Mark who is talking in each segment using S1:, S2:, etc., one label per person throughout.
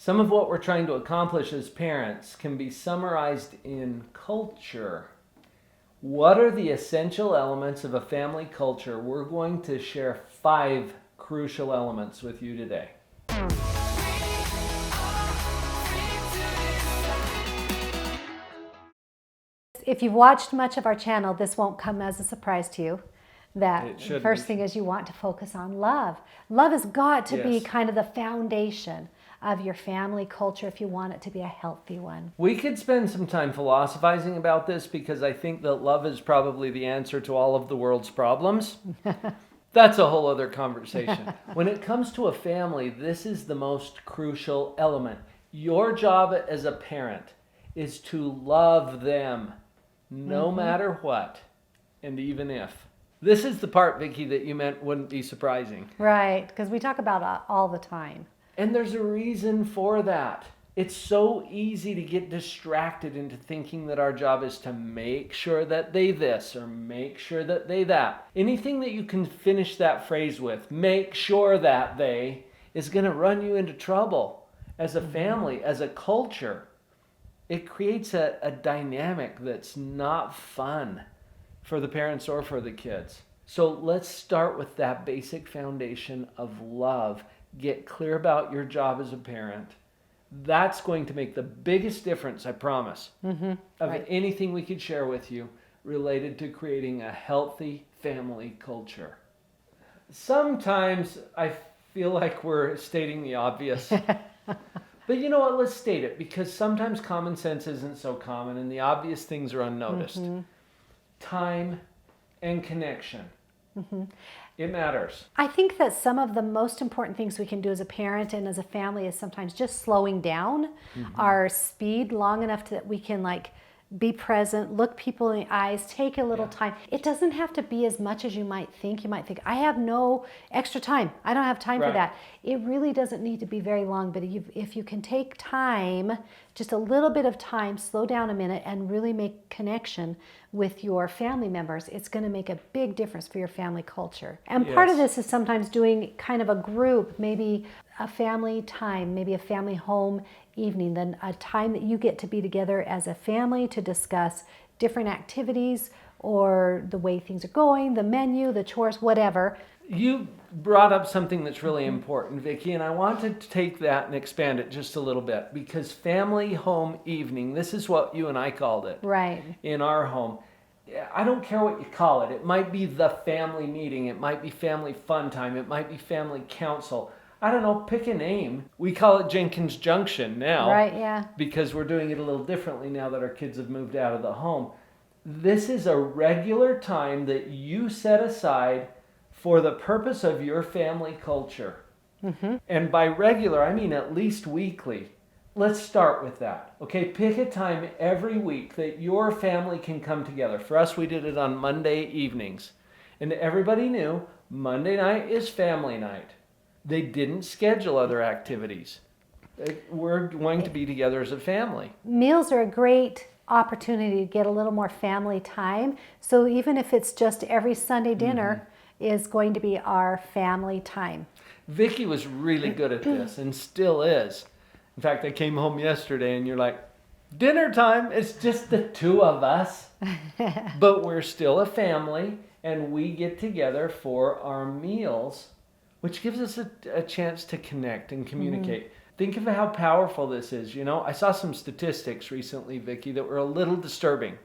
S1: Some of what we're trying to accomplish as parents can be summarized in culture. What are the essential elements of a family culture? We're going to share 5 crucial elements with you today.
S2: If you've watched much of our channel, this won't come as a surprise to you. That the first thing is you want to focus on love. Love has got to be kind of the foundation of your family culture if you want it to be a healthy one.
S1: We could spend some time philosophizing about this because I think that love is probably the answer to all of the world's problems. That's a whole other conversation. When it comes to a family, this is the most crucial element. Your job as a parent is to love them no matter what, and even if. This is the part, Vicki, that you meant wouldn't be surprising.
S2: Right, because we talk about it all the time.
S1: And there's a reason for that. It's so easy to get distracted into thinking that our job is to make sure that they this or make sure that they that. Anything that you can finish that phrase with, make sure that they, is going to run you into trouble as a family, as a culture. It creates a dynamic that's not fun for the parents or for the kids. So let's start with that basic foundation of love. Get clear about your job as a parent. That's going to make the biggest difference, I promise, of anything we could share with you related to creating a healthy family culture. Sometimes I feel like we're stating the obvious. But you know what? Let's state it, because sometimes common sense isn't so common and the obvious things are unnoticed. Time and connection. It matters.
S2: I think that some of the most important things we can do as a parent and as a family is sometimes just slowing down our speed long enough that we can be present, look people in the eyes, take a little time. It doesn't have to be as much as you might think. You might think, I have no extra time. I don't have time for that. It really doesn't need to be very long, but if you can take time, just a little bit of time, slow down a minute and really make connection with your family members, it's going to make a big difference for your family culture. And part of this is sometimes doing kind of a group, maybe a family time, maybe a family home evening, then a time that you get to be together as a family to discuss different activities or the way things are going, the menu, the chores, whatever.
S1: You brought up something that's really important, Vicki, and I want to take that and expand it just a little bit, because family home evening, this is what you and I called it in our home. I don't care what you call it. It might be the family meeting. It might be family fun time. It might be family council. I don't know, pick a name. We call it Jenkins Junction now. Because we're doing it a little differently now that our kids have moved out of the home. This is a regular time that you set aside for the purpose of your family culture. And by regular, I mean at least weekly. Let's start with that. Okay, pick a time every week that your family can come together. For us, we did it on Monday evenings. And everybody knew Monday night is family night. They didn't schedule other activities. We're going to be together as a family.
S2: Meals are a great opportunity to get a little more family time. So even if it's just every Sunday dinner is going to be our family time.
S1: Vicki was really good at this and still is. In fact, I came home yesterday and you're like, dinner time, it's just the two of us. But we're still a family and we get together for our meals, which gives us a chance to connect and communicate. Think of how powerful this is. You know, I saw some statistics recently, Vicki, that were a little disturbing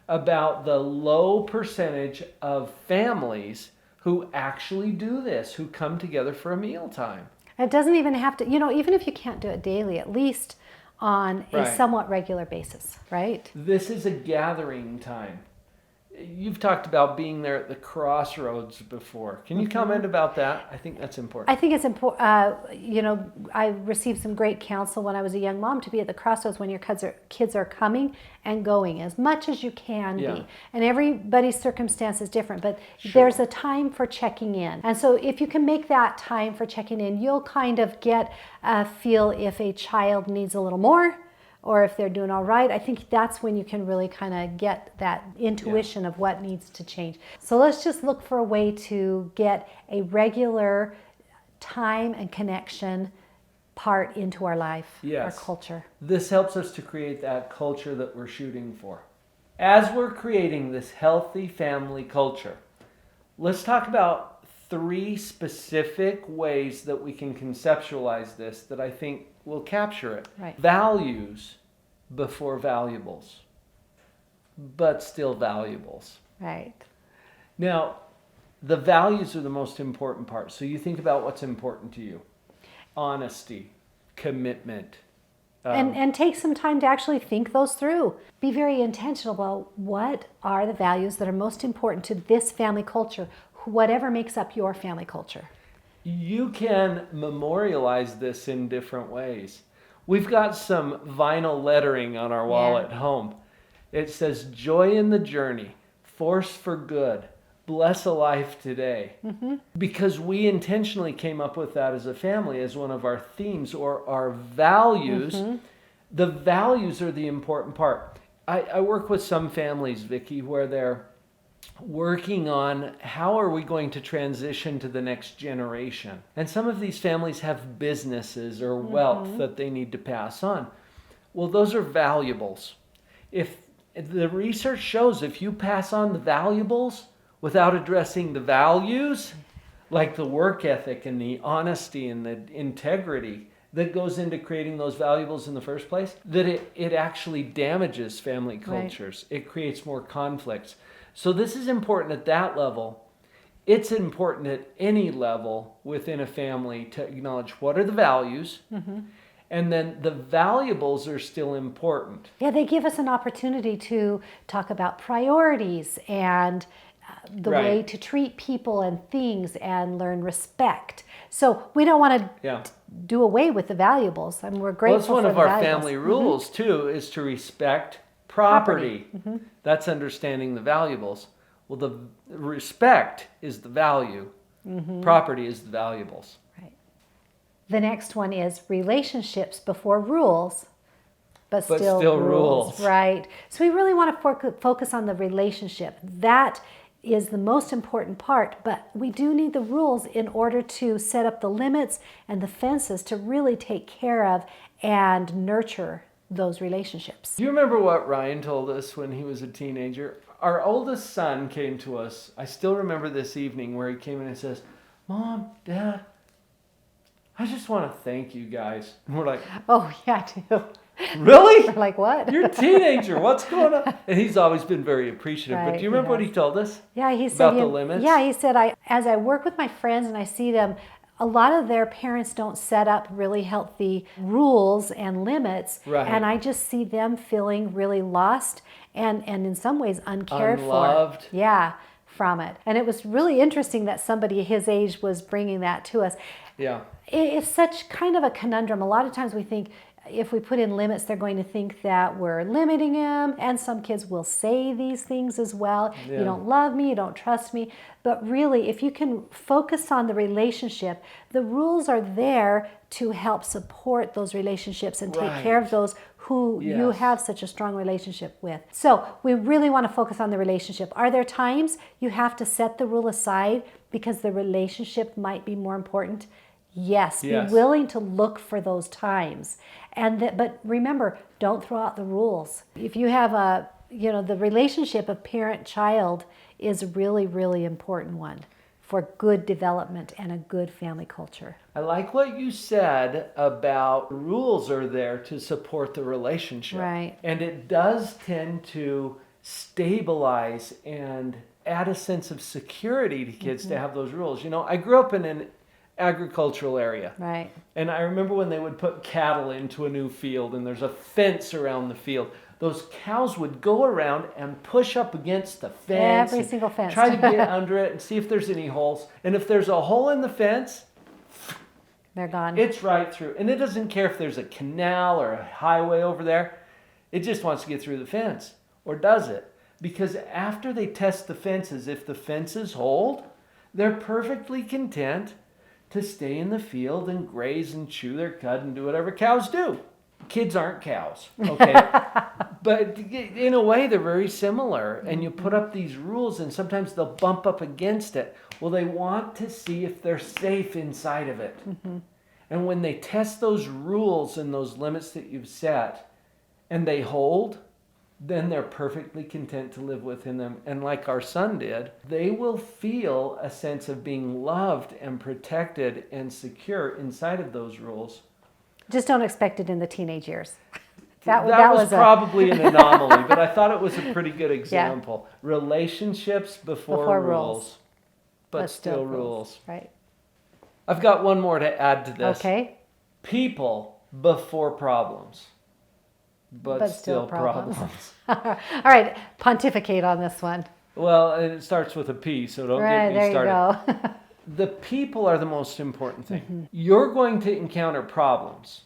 S1: about the low percentage of families who actually do this, who come together for a mealtime.
S2: It doesn't even have to, even if you can't do it daily, at least on a somewhat regular basis, right?
S1: This is a gathering time. You've talked about being there at the crossroads before. Can you comment about that? I think that's important.
S2: I think it's important. I received some great counsel when I was a young mom to be at the crossroads when your kids are coming and going as much as you can be. And everybody's circumstance is different, but there's a time for checking in. And so if you can make that time for checking in, you'll kind of get a feel if a child needs a little more or if they're doing all right. I think that's when you can really kind of get that intuition of what needs to change. So let's just look for a way to get a regular time and connection part into our life,
S1: Yes.
S2: our culture.
S1: This helps us to create that culture that we're shooting for. As we're creating this healthy family culture, let's talk about 3 specific ways that we can conceptualize this that I think will capture it.
S2: Right.
S1: Values before valuables, but still valuables.
S2: Right.
S1: Now, the values are the most important part. So you think about what's important to you. Honesty, commitment.
S2: And take some time to actually think those through. Be very intentional about what are the values that are most important to this family culture, whatever makes up your family culture.
S1: You can memorialize this in different ways. We've got some vinyl lettering on our wall at home. It says, joy in the journey, force for good, bless a life today. Mm-hmm. Because we intentionally came up with that as a family, as one of our themes or our values. Mm-hmm. The values are the important part. I work with some families, Vicki, where they're working on how are we going to transition to the next generation. And some of these families have businesses or wealth that they need to pass on. Well, those are valuables. If the research shows if you pass on the valuables without addressing the values, like the work ethic and the honesty and the integrity that goes into creating those valuables in the first place, that it actually damages family cultures. Right. It creates more conflicts. So this is important at that level. It's important at any level within a family to acknowledge what are the values, and then the valuables are still important.
S2: Yeah, they give us an opportunity to talk about priorities and the way to treat people and things and learn respect. So we don't want to do away with the valuables. I mean, we're grateful for the valuables.
S1: Well, that's one of our family rules too, is to respect property. That's understanding the valuables. Well, the respect is the value. Property is the valuables. Right.
S2: The next one is relationships before rules, but still rules. Right. So we really want to focus on the relationship. That is the most important part, but we do need the rules in order to set up the limits and the fences to really take care of and nurture those relationships.
S1: Do you remember what Ryan told us when he was a teenager? Our oldest son came to us. I still remember this evening where he came in and says, Mom, Dad, I just want to thank you guys. And we're like,
S2: oh, yeah, I do.
S1: Really?
S2: We're like, what?
S1: You're a teenager. What's going on? And he's always been very appreciative. Right, but do you remember what he told us?
S2: Yeah, he said
S1: about the limits?
S2: Yeah, he said, as I work with my friends and I see them, a lot of their parents don't set up really healthy rules and limits. Right. And I just see them feeling really lost and in some ways uncared
S1: Unloved.
S2: For. Yeah, from it. And it was really interesting that somebody his age was bringing that to us.
S1: Yeah.
S2: It's such kind of a conundrum. A lot of times we think if we put in limits, they're going to think that we're limiting them. And some kids will say these things as well. Yeah. You don't love me, you don't trust me. But really, if you can focus on the relationship, the rules are there to help support those relationships and take care of those who you have such a strong relationship with. So we really want to focus on the relationship. Are there times you have to set the rule aside because the relationship might be more important? Yes. Be willing to look for those times. But remember, don't throw out the rules. If you have the relationship of parent-child is a really, really important one for good development and a good family culture.
S1: I like what you said about rules are there to support the relationship.
S2: Right.
S1: And it does tend to stabilize and add a sense of security to kids to have those rules. You know, I grew up in an agricultural area.
S2: Right.
S1: And I remember when they would put cattle into a new field and there's a fence around the field. Those cows would go around and push up against the fence.
S2: Every single fence.
S1: Try to get under it and see if there's any holes. And if there's a hole in the fence,
S2: they're gone.
S1: It's right through. And it doesn't care if there's a canal or a highway over there. It just wants to get through the fence. Or does it? Because after they test the fences, if the fences hold, they're perfectly content to stay in the field and graze and chew their cud and do whatever cows do. Kids aren't cows, okay? But in a way, they're very similar. And you put up these rules and sometimes they'll bump up against it. Well, they want to see if they're safe inside of it. And when they test those rules and those limits that you've set and they hold, then they're perfectly content to live within them. And like our son did, they will feel a sense of being loved and protected and secure inside of those rules.
S2: Just don't expect it in the teenage years.
S1: That was probably an anomaly, but I thought it was a pretty good example. Yeah. Relationships before rules, but still rules.
S2: Right.
S1: I've got one more to add to this.
S2: Okay.
S1: People before problems, but still problems.
S2: All right, pontificate on this one.
S1: Well, and it starts with a P, so don't get me started.
S2: There you go.
S1: The people are the most important thing. You're going to encounter problems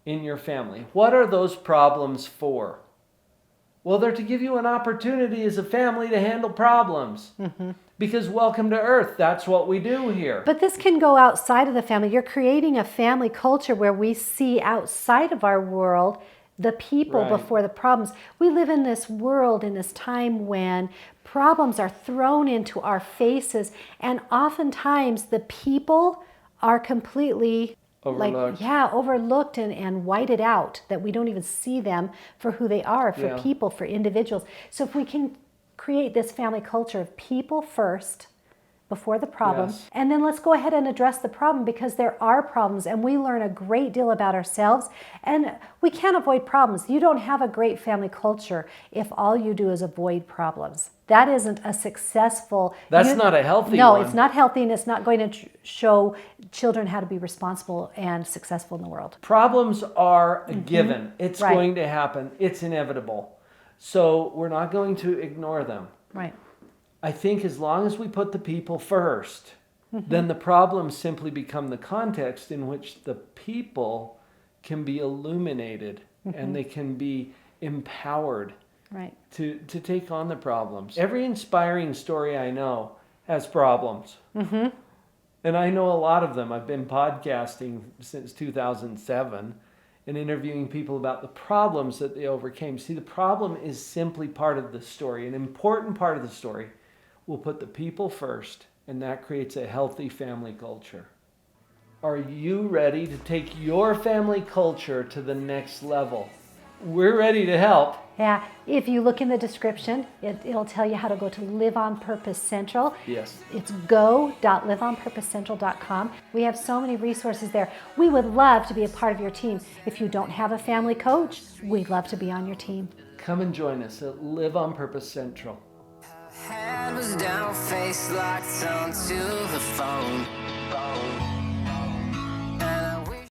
S1: in your family. What are those problems for? Well, they're to give you an opportunity as a family to handle problems. Because welcome to Earth, that's what we do here.
S2: But this can go outside of the family. You're creating a family culture where we see outside of our world the people before the problems. We live in this world, in this time when problems are thrown into our faces, and oftentimes the people are completely overlooked and whited out, that we don't even see them for who they are, for people, for individuals. So if we can create this family culture of people first before the problem, and then let's go ahead and address the problem, because there are problems and we learn a great deal about ourselves, and we can't avoid problems. You don't have a great family culture if all you do is avoid problems. That isn't a successful...
S1: That's not a healthy one.
S2: No, it's not healthy, and it's not going to show children how to be responsible and successful in the world.
S1: Problems are a given. It's going to happen. It's inevitable. So we're not going to ignore them.
S2: Right.
S1: I think as long as we put the people first, then the problems simply become the context in which the people can be illuminated and they can be empowered to take on the problems. Every inspiring story I know has problems. And I know a lot of them. I've been podcasting since 2007 and interviewing people about the problems that they overcame. See, the problem is simply part of the story, an important part of the story. We'll put the people first, and that creates a healthy family culture. Are you ready to take your family culture to the next level? We're ready to help.
S2: Yeah, if you look in the description, it'll tell you how to go to Live on Purpose Central.
S1: Yes.
S2: It's go.liveonpurposecentral.com. We have so many resources there. We would love to be a part of your team. If you don't have a family coach, we'd love to be on your team.
S1: Come and join us at Live on Purpose Central.
S3: Head was down, face locked onto the phone.